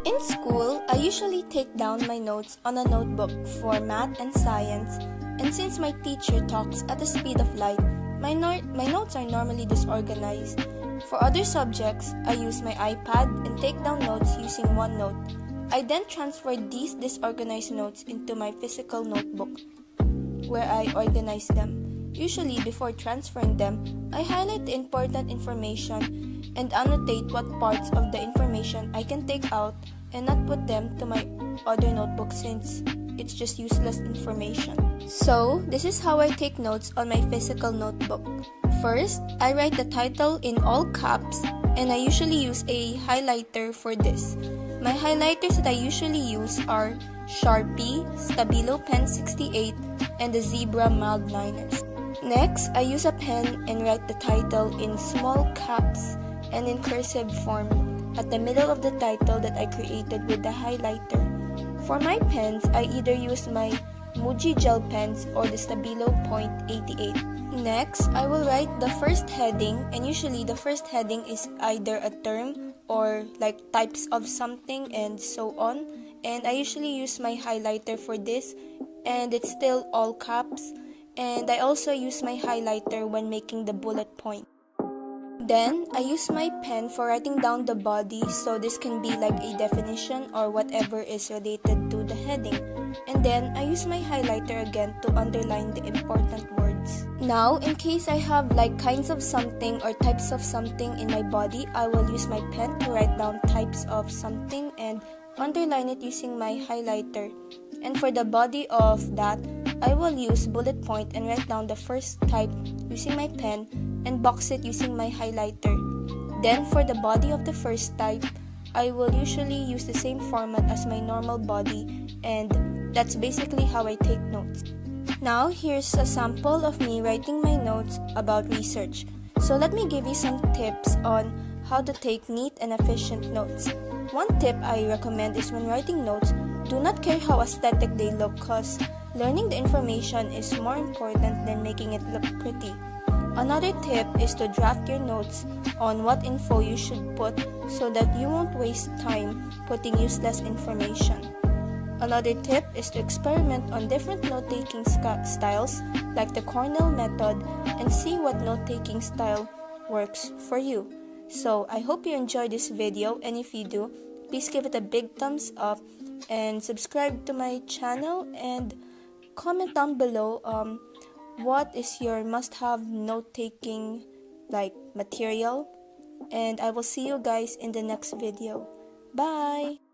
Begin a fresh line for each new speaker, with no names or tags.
In school, I usually take down my notes on a notebook for math and science, and since my teacher talks at the speed of light, my notes are normally disorganized. For other subjects, I use my iPad and take down notes using OneNote. I then transfer these disorganized notes into my physical notebook, where I organize them. Usually, before transferring them, I highlight the important information and annotate what parts of the information I can take out and not put them to my other notebook since it's just useless information. So, this is how I take notes on my physical notebook. First, I write the title in all caps, and I usually use a highlighter for this. My highlighters that I usually use are Sharpie, Stabilo Pen 68, and the Zebra Mild Liners. Next, I use a pen and write the title in small caps and in cursive form at the middle of the title that I created with the highlighter. For my pens, I either use my Muji gel pens or the Stabilo Point 88. Next, I will write the first heading, and usually the first heading is either a term or like types of something and so on. And I usually use my highlighter for this, and it's still all caps. And I also use my highlighter when making the bullet point. Then, I use my pen for writing down the body, so this can be like a definition or whatever is related to the heading. And then, I use my highlighter again to underline the important words. Now, in case I have like kinds of something or types of something in my body, I will use my pen to write down types of something and underline it using my highlighter. And for the body of that, I will use bullet point and write down the first type using my pen and box it using my highlighter. Then for the body of the first type, I will usually use the same format as my normal body, and that's basically how I take notes. Now here's a sample of me writing my notes about research. So let me give you some tips on how to take neat and efficient notes. One tip I recommend is when writing notes, do not care how aesthetic they look, cause learning the information is more important than making it look pretty. Another tip is to draft your notes on what info you should put so that you won't waste time putting useless information. Another tip is to experiment on different note-taking styles like the Cornell method and see what note-taking style works for you. So I hope you enjoyed this video, and if you do, please give it a big thumbs up and subscribe to my channel and comment down below what is your must-have note-taking like material, and I will see you guys in the next video. Bye!